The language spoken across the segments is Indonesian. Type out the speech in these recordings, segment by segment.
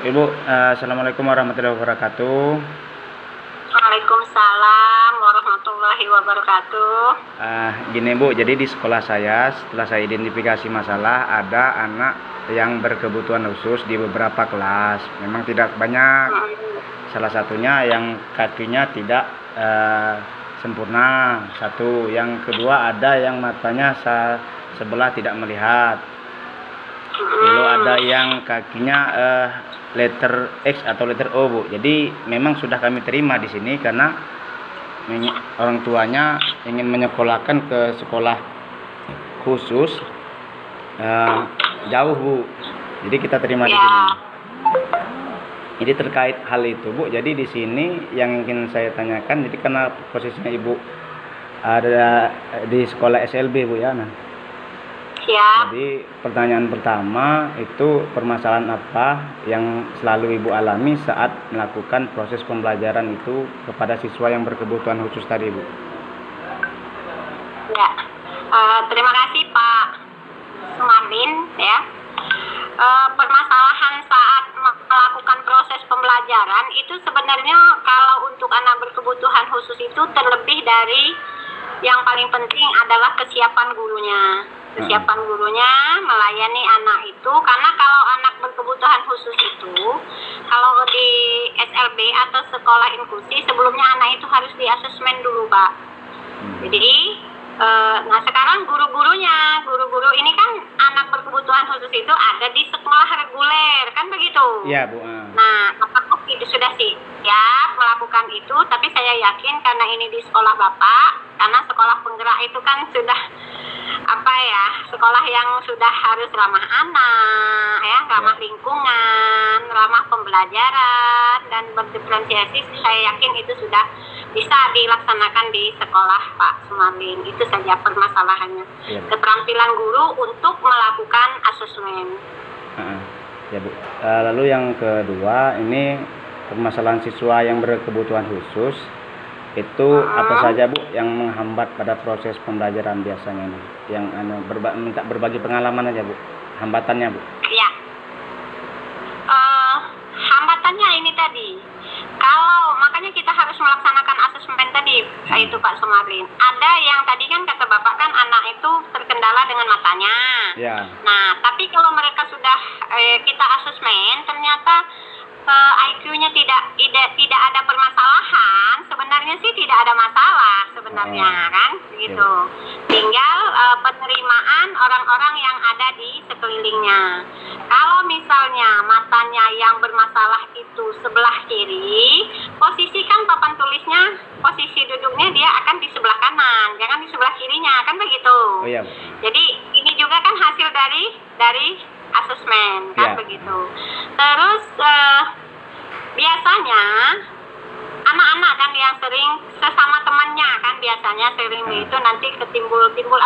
Ibu, Assalamualaikum warahmatullahi wabarakatuh. Waalaikumsalam warahmatullahi wabarakatuh. Gini Bu, jadi di sekolah saya setelah saya identifikasi masalah ada anak yang berkebutuhan khusus di beberapa kelas. Memang tidak banyak. Salah satunya yang kakinya tidak sempurna. Satu, yang kedua ada yang matanya sebelah tidak melihat. Lalu ada yang kakinya letter X atau letter O, Bu. Jadi memang sudah kami terima di sini karena orang tuanya ingin menyekolahkan ke sekolah khusus jauh, Bu. Jadi kita terima di sini. Jadi terkait hal itu, Bu. Jadi di sini yang ingin saya tanyakan, jadi karena posisinya Ibu ada di sekolah SLB, Bu, ya. Nah, jadi pertanyaan pertama itu permasalahan apa yang selalu Ibu alami saat melakukan proses pembelajaran itu kepada siswa yang berkebutuhan khusus tadi, Bu? Ya, terima kasih Pak Sumarlin ya. Permasalahan saat melakukan proses pembelajaran itu sebenarnya kalau untuk anak berkebutuhan khusus itu terlebih dari yang paling penting adalah kesiapan gurunya. Kesiapan gurunya melayani anak itu, karena kalau anak berkebutuhan khusus itu, kalau di SLB atau sekolah inklusi sebelumnya anak itu harus di asesmen dulu, Pak. Jadi, nah sekarang guru guru ini kan anak berkebutuhan khusus itu ada di sekolah reguler, kan begitu? Iya, Bu. Nah, apakah itu sudah siap melakukan itu? Tapi saya yakin karena ini di sekolah Bapak, karena sekolah penggerak itu kan sudah sekolah yang sudah harus ramah anak ya, ramah lingkungan, ramah pembelajaran dan berdiferensiasi. Saya yakin itu sudah bisa dilaksanakan di sekolah Pak Sumarlin. Itu saja permasalahannya, keterampilan guru untuk melakukan asesmen. Ya, Bu. Lalu yang kedua, ini permasalahan siswa yang berkebutuhan khusus itu apa saja, Bu, yang menghambat pada proses pembelajaran biasanya nih? Yang minta berbagi pengalaman aja, Bu. Hambatannya, Bu. Ya. Hambatannya ini tadi. Kalau makanya kita harus melaksanakan asesmen tadi, itu Pak Sumarlin. Ada yang tadi kan kata Bapak kan anak itu terkendala dengan matanya. Ya. Nah, tapi kalau mereka sudah kita asesmen ternyata IQ-nya tidak ada permasalahan, sebenarnya sih tidak ada masalah sebenarnya kan begitu. Tinggal penerimaan orang-orang yang ada di sekelilingnya. Kalau misalnya matanya yang bermasalah itu sebelah kiri, posisikan papan tulisnya, posisi duduknya dia akan di sebelah kanan, jangan di sebelah kirinya, kan begitu. Jadi ini juga kan hasil dari asesmen kan begitu. Terus biasanya anak-anak kan yang sering sesama temannya kan biasanya sering itu nanti timbul timbul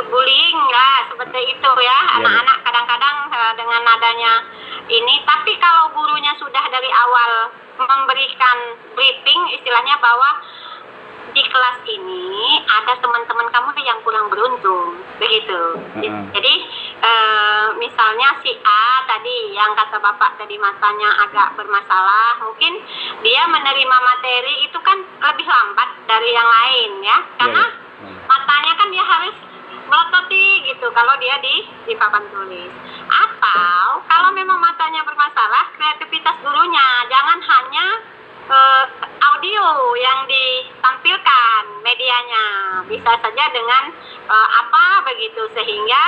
bullying lah seperti itu ya. Anak-anak kadang-kadang dengan adanya ini, tapi kalau gurunya sudah dari awal memberikan briefing istilahnya bahwa di kelas ini ada teman-teman kamu yang kurang beruntung begitu. Jadi misalnya si A tadi yang kata Bapak tadi matanya agak bermasalah, mungkin dia menerima materi itu kan lebih lambat dari yang lain ya, karena matanya kan dia harus melototi gitu kalau dia di papan tulis. Atau kalau memang matanya bermasalah, kreativitas gurunya jangan hanya audio yang ditampilkan medianya, bisa saja dengan begitu sehingga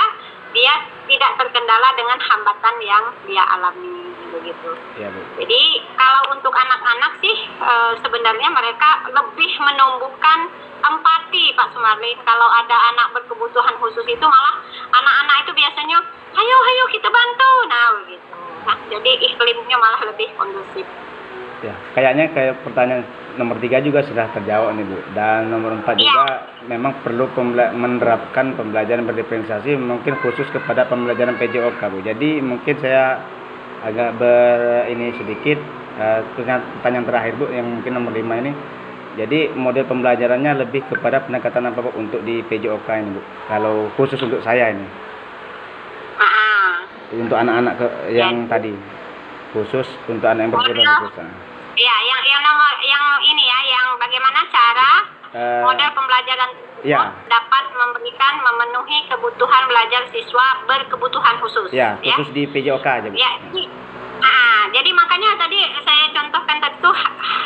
dia tidak terkendala dengan hambatan yang dia alami begitu. Jadi kalau untuk anak-anak sih sebenarnya mereka lebih menumbuhkan empati Pak Sumarlin. Kalau ada anak berkebutuhan khusus itu malah anak-anak itu biasanya ayo kita bantu begitu. Nah, jadi iklimnya malah lebih kondusif. Ya, kayaknya kayak pertanyaan nomor 3 juga sudah terjawab nih, Bu. Dan nomor 4 juga memang perlu menerapkan pembelajaran berdiferensiasi mungkin khusus kepada pembelajaran PJOK, Bu. Jadi mungkin saya agak sedikit pertanyaan terakhir, Bu, yang mungkin nomor 5 ini. Jadi model pembelajarannya lebih kepada pendekatan apa, Bu, untuk di PJOK ini, Bu? Kalau khusus untuk saya ini. Untuk anak-anak yang tadi. khusus untuk anak yang berkebutuhan khusus. Ya, yang nomor yang ini ya, yang bagaimana cara model pembelajaran ya. dapat memenuhi kebutuhan belajar siswa berkebutuhan khusus. Ya, khusus di PJOK aja, Bu. Ya, jadi makanya tadi saya contohkan tadi tuh,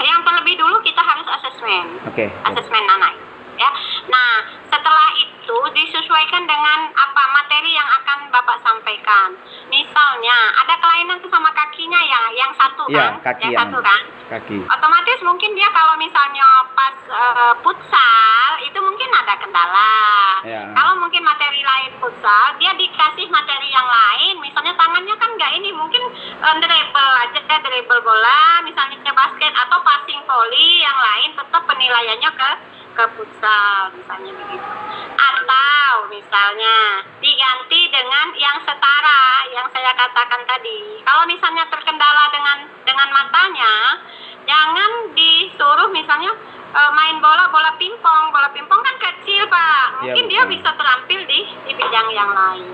yang terlebih dulu kita harus asesmen. Oke. Asesmen anak. Ya. Nah, setelah itu disesuaikan dengan apa materi yang akan Bapak sampaikan. Misalnya ada kelainan tuh sama kakinya ya, yang satu Ya, kan, kaki yang satu kan. Kaki. Otomatis mungkin dia kalau misalnya pas futsal itu mungkin ada kendala. Ya. Kalau mungkin materi lain futsal, dia dikasih materi yang lain, misalnya tangannya kan nggak ini, mungkin dribble aja, dribble bola, misalnya basket atau passing volley yang lain, tetap penilaiannya ke futsal misalnya begitu. Atau misalnya diganti dengan yang setara yang saya katakan tadi. Kalau misalnya terkendala dengan matanya, jangan disuruh misalnya main bola pingpong. Bola pingpong kan kecil, Pak. Mungkin ya, dia bisa terampil di bidang yang lain.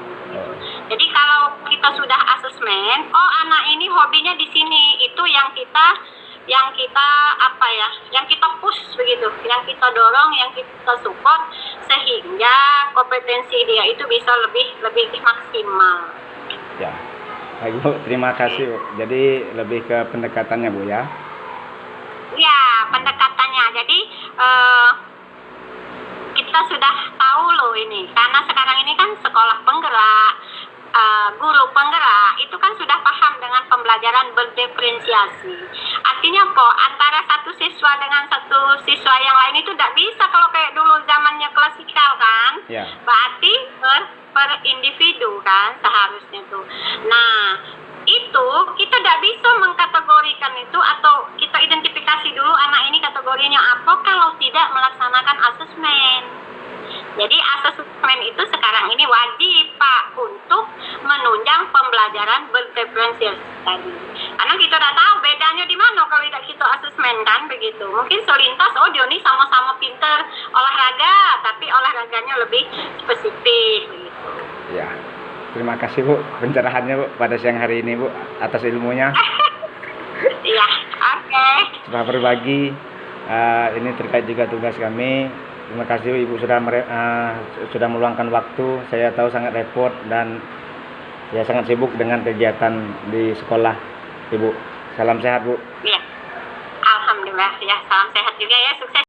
Jadi kalau kita sudah asesmen, oh anak ini hobinya di sini, itu yang kita apa ya, yang kita push begitu, yang kita dorong, yang kita support sehingga kompetensi dia itu bisa lebih maksimal. Ya, baik Bu, terima kasih Bu. Jadi lebih ke pendekatannya Bu ya. Ya, pendekatannya. Jadi kita sudah tahu loh ini, karena sekarang ini kan sekolah penggerak, guru penggerak itu kan sudah paham dengan pembelajaran berdiferensiasi. Artinya kok antara satu siswa dengan satu siswa yang lain itu tidak bisa kalau kayak dulu zamannya klasikal kan. Ya. Berarti per individu kan seharusnya tuh. Nah, itu kita tidak bisa mengkategorikan itu atau kita identifikasi dulu anak ini kategorinya apa kalau tidak melaksanakan asesmen. Jadi asesmen itu sekarang ini wajib Pak untuk menunjang pembelajaran berdiferensiasi tadi. Karena kita udah tahu bedanya di mana kalau tidak kita asesmen kan begitu. Mungkin selintas oh dia ini sama-sama pinter olahraga tapi olahraganya lebih spesifik begitu. Ya. Terima kasih Bu pencerahannya Bu pada siang hari ini Bu atas ilmunya. Iya, oke. Sudah berbagi ini terkait juga tugas kami. Terima kasih Ibu sudah meluangkan waktu. Saya tahu sangat repot dan ya sangat sibuk dengan kegiatan di sekolah Ibu. Salam sehat Bu. Iya. Alhamdulillah ya, salam sehat juga ya, sukses.